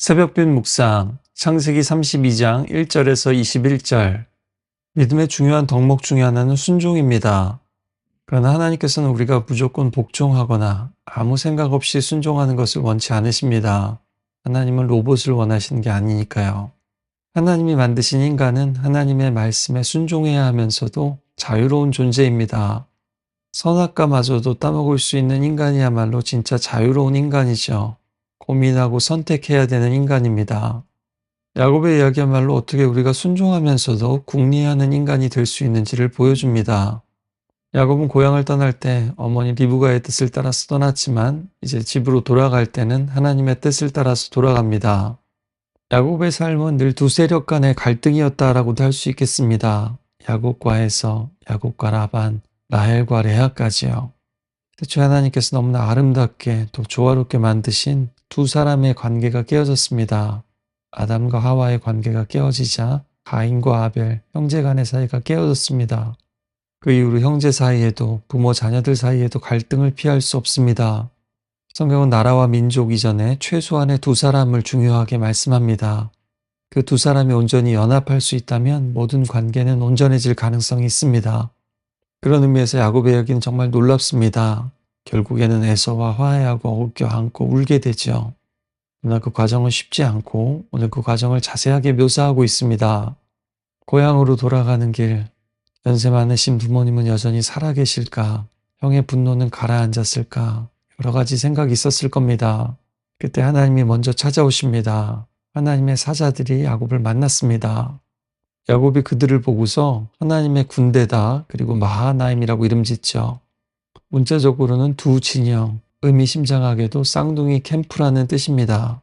새벽빛 묵상, 창세기 32장 1절에서 21절. 믿음의 중요한 덕목 중에 하나는 순종입니다. 그러나 하나님께서는 우리가 무조건 복종하거나 아무 생각 없이 순종하는 것을 원치 않으십니다. 하나님은 로봇을 원하시는 게 아니니까요. 하나님이 만드신 인간은 하나님의 말씀에 순종해야 하면서도 자유로운 존재입니다. 선악과마저도 따먹을 수 있는 인간이야말로 진짜 자유로운 인간이죠. 고민하고 선택해야 되는 인간입니다. 야곱의 이야기야말로 어떻게 우리가 순종하면서도 궁리하는 인간이 될 수 있는지를 보여줍니다. 야곱은 고향을 떠날 때 어머니 리브가의 뜻을 따라서 떠났지만 이제 집으로 돌아갈 때는 하나님의 뜻을 따라서 돌아갑니다. 야곱의 삶은 늘 두 세력 간의 갈등이었다라고도 할 수 있겠습니다. 야곱과 에서, 야곱과 라반, 라헬과 레아까지요. 대체 하나님께서 너무나 아름답게 또 조화롭게 만드신 두 사람의 관계가 깨어졌습니다. 아담과 하와의 관계가 깨어지자 가인과 아벨, 형제 간의 사이가 깨어졌습니다. 그 이후로 형제 사이에도 부모 자녀들 사이에도 갈등을 피할 수 없습니다. 성경은 나라와 민족 이전에 최소한의 두 사람을 중요하게 말씀합니다. 그 두 사람이 온전히 연합할 수 있다면 모든 관계는 온전해질 가능성이 있습니다. 그런 의미에서 야곱의 이야기는 정말 놀랍습니다. 결국에는 에서와 화해하고 얽혀 안고 울게 되죠. 그러나 그 과정은 쉽지 않고 오늘 그 과정을 자세하게 묘사하고 있습니다. 고향으로 돌아가는 길, 연세 많으신 부모님은 여전히 살아계실까? 형의 분노는 가라앉았을까? 여러 가지 생각이 있었을 겁니다. 그때 하나님이 먼저 찾아오십니다. 하나님의 사자들이 야곱을 만났습니다. 야곱이 그들을 보고서 하나님의 군대다 그리고 마하나임이라고 이름 짓죠. 문자적으로는 두 진영, 의미심장하게도 쌍둥이 캠프라는 뜻입니다.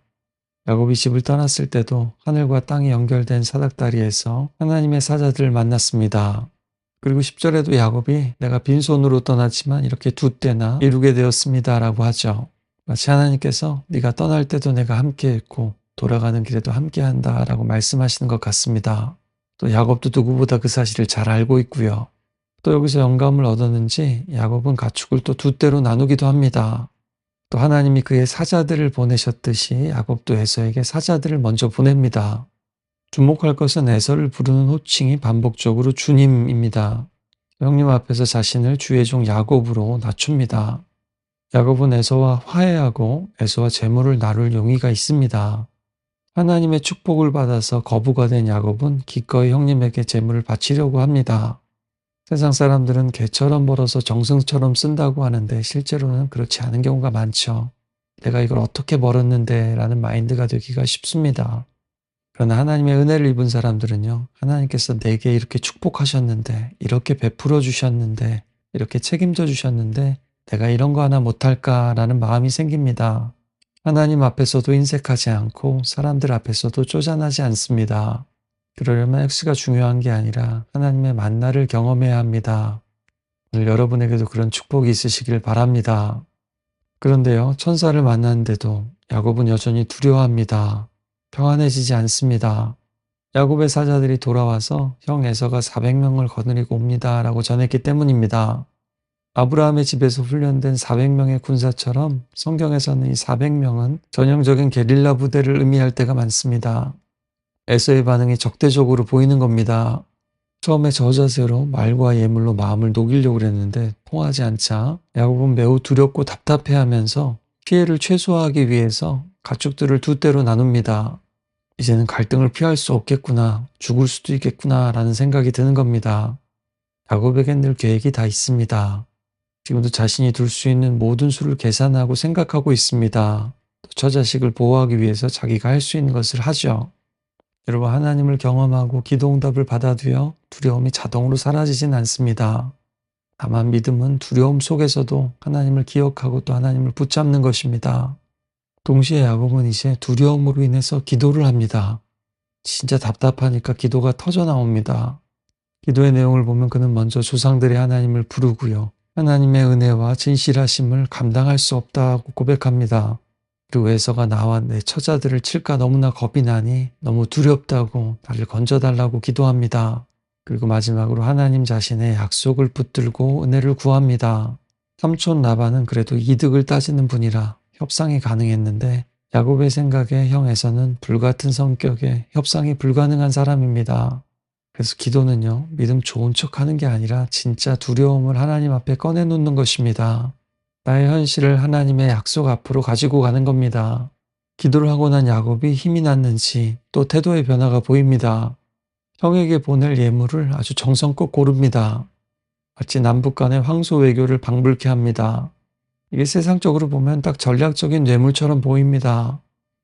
야곱이 집을 떠났을 때도 하늘과 땅이 연결된 사닥다리에서 하나님의 사자들을 만났습니다. 그리고 10절에도 야곱이 내가 빈손으로 떠났지만 이렇게 두 때나 이루게 되었습니다 라고 하죠. 마치 하나님께서 네가 떠날 때도 내가 함께했고 돌아가는 길에도 함께한다 라고 말씀하시는 것 같습니다. 또 야곱도 누구보다 그 사실을 잘 알고 있고요. 또 여기서 영감을 얻었는지 야곱은 가축을 또 두 때로 나누기도 합니다. 또 하나님이 그의 사자들을 보내셨듯이 야곱도 에서에게 사자들을 먼저 보냅니다. 주목할 것은 에서를 부르는 호칭이 반복적으로 주님입니다. 형님 앞에서 자신을 주의 종 야곱으로 낮춥니다. 야곱은 에서와 화해하고 에서와 재물을 나눌 용의가 있습니다. 하나님의 축복을 받아서 거부가 된 야곱은 기꺼이 형님에게 재물을 바치려고 합니다. 세상 사람들은 개처럼 벌어서 정승처럼 쓴다고 하는데 실제로는 그렇지 않은 경우가 많죠. 내가 이걸 어떻게 벌었는데 라는 마인드가 되기가 쉽습니다. 그러나 하나님의 은혜를 입은 사람들은요. 하나님께서 내게 이렇게 축복하셨는데 이렇게 베풀어 주셨는데 이렇게 책임져 주셨는데 내가 이런 거 하나 못할까라는 마음이 생깁니다. 하나님 앞에서도 인색하지 않고 사람들 앞에서도 쪼잔하지 않습니다. 그러려면 X가 중요한 게 아니라 하나님의 만나를 경험해야 합니다. 오늘 여러분에게도 그런 축복이 있으시길 바랍니다. 그런데요, 천사를 만났는데도 야곱은 여전히 두려워합니다. 평안해지지 않습니다. 야곱의 사자들이 돌아와서 형 에서가 400명을 거느리고 옵니다 라고 전했기 때문입니다. 아브라함의 집에서 훈련된 400명의 군사처럼 성경에서는 이 400명은 전형적인 게릴라 부대를 의미할 때가 많습니다. 에서의 반응이 적대적으로 보이는 겁니다. 처음에 저자세로 말과 예물로 마음을 녹이려고 했는데 통하지 않자 야곱은 매우 두렵고 답답해하면서 피해를 최소화하기 위해서 가축들을 두 때로 나눕니다. 이제는 갈등을 피할 수 없겠구나, 죽을 수도 있겠구나 라는 생각이 드는 겁니다. 야곱에겐 늘 계획이 다 있습니다. 지금도 자신이 둘 수 있는 모든 수를 계산하고 생각하고 있습니다. 또 처자식을 보호하기 위해서 자기가 할 수 있는 것을 하죠. 여러분, 하나님을 경험하고 기도응답을 받아도요, 두려움이 자동으로 사라지진 않습니다. 다만 믿음은 두려움 속에서도 하나님을 기억하고 또 하나님을 붙잡는 것입니다. 동시에 야곱은 이제 두려움으로 인해서 기도를 합니다. 진짜 답답하니까 기도가 터져 나옵니다. 기도의 내용을 보면 그는 먼저 조상들의 하나님을 부르고요. 하나님의 은혜와 진실하심을 감당할 수 없다고 고백합니다. 그리고 에서가 나와 내 처자들을 칠까 너무나 겁이 나니 너무 두렵다고 나를 건져달라고 기도합니다. 그리고 마지막으로 하나님 자신의 약속을 붙들고 은혜를 구합니다. 삼촌 라반은 그래도 이득을 따지는 분이라 협상이 가능했는데 야곱의 생각에 형 에서는 불같은 성격에 협상이 불가능한 사람입니다. 그래서 기도는요, 믿음 좋은 척 하는 게 아니라 진짜 두려움을 하나님 앞에 꺼내놓는 것입니다. 나의 현실을 하나님의 약속 앞으로 가지고 가는 겁니다. 기도를 하고 난 야곱이 힘이 났는지 또 태도의 변화가 보입니다. 형에게 보낼 예물을 아주 정성껏 고릅니다. 마치 남북 간의 황소 외교를 방불케 합니다. 이게 세상적으로 보면 딱 전략적인 뇌물처럼 보입니다.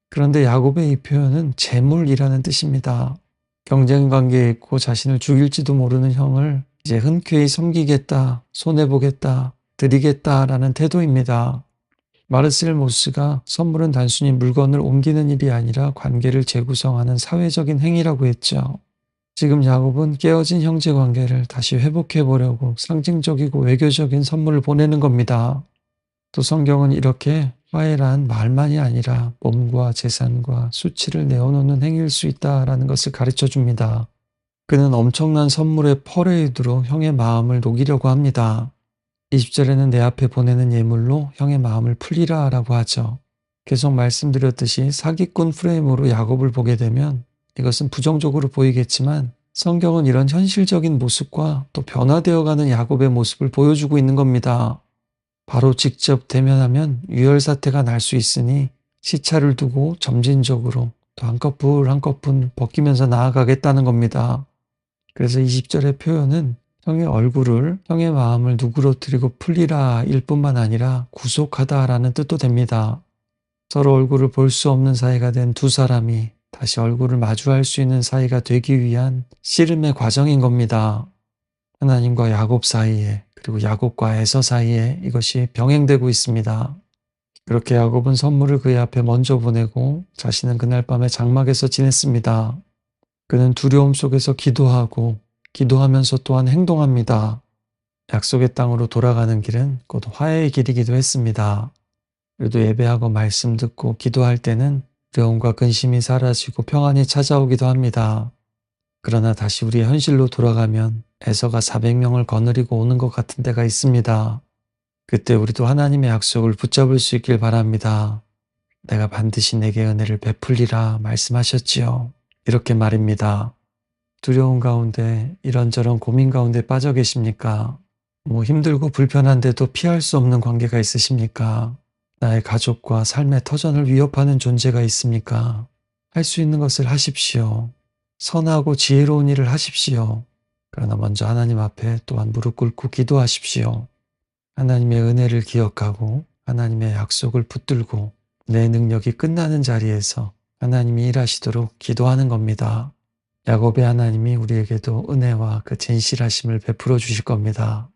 그런데 야곱의 이 표현은 재물이라는 뜻입니다. 경쟁 관계에 있고 자신을 죽일지도 모르는 형을 이제 흔쾌히 섬기겠다, 손해보겠다, 드리겠다라는 태도입니다. 마르셀 모스가 선물은 단순히 물건을 옮기는 일이 아니라 관계를 재구성하는 사회적인 행위라고 했죠. 지금 야곱은 깨어진 형제 관계를 다시 회복해 보려고 상징적이고 외교적인 선물을 보내는 겁니다. 또 성경은 이렇게 화해란 말만이 아니라 몸과 재산과 수치를 내어놓는 행위일 수 있다라는 것을 가르쳐 줍니다. 그는 엄청난 선물의 퍼레이드로 형의 마음을 녹이려고 합니다. 20절에는 내 앞에 보내는 예물로 형의 마음을 풀리라 라고 하죠. 계속 말씀드렸듯이 사기꾼 프레임으로 야곱을 보게 되면 이것은 부정적으로 보이겠지만 성경은 이런 현실적인 모습과 또 변화되어가는 야곱의 모습을 보여주고 있는 겁니다. 바로 직접 대면하면 유혈사태가 날 수 있으니 시차를 두고 점진적으로 또 한꺼풀 한꺼풀 벗기면서 나아가겠다는 겁니다. 그래서 20절의 표현은 형의 얼굴을, 형의 마음을 누그러뜨리고 풀리라 일 뿐만 아니라 구속하다라는 뜻도 됩니다. 서로 얼굴을 볼 수 없는 사이가 된 두 사람이 다시 얼굴을 마주할 수 있는 사이가 되기 위한 씨름의 과정인 겁니다. 하나님과 야곱 사이에, 그리고 야곱과 에서 사이에 이것이 병행되고 있습니다. 그렇게 야곱은 선물을 그의 앞에 먼저 보내고 자신은 그날 밤에 장막에서 지냈습니다. 그는 두려움 속에서 기도하고 기도하면서 또한 행동합니다. 약속의 땅으로 돌아가는 길은 곧 화해의 길이기도 했습니다. 그래도 예배하고 말씀 듣고 기도할 때는 두려움과 근심이 사라지고 평안이 찾아오기도 합니다. 그러나 다시 우리의 현실로 돌아가면 에서가 400명을 거느리고 오는 것 같은 때가 있습니다. 그때 우리도 하나님의 약속을 붙잡을 수 있길 바랍니다. 내가 반드시 내게 은혜를 베풀리라 말씀하셨지요. 이렇게 말입니다. 두려움 가운데 이런저런 고민 가운데 빠져 계십니까? 힘들고 불편한데도 피할 수 없는 관계가 있으십니까? 나의 가족과 삶의 터전을 위협하는 존재가 있습니까? 할 수 있는 것을 하십시오. 선하고 지혜로운 일을 하십시오. 그러나 먼저 하나님 앞에 또한 무릎 꿇고 기도하십시오. 하나님의 은혜를 기억하고 하나님의 약속을 붙들고 내 능력이 끝나는 자리에서 하나님이 일하시도록 기도하는 겁니다. 야곱의 하나님이 우리에게도 은혜와 그 진실하심을 베풀어 주실 겁니다.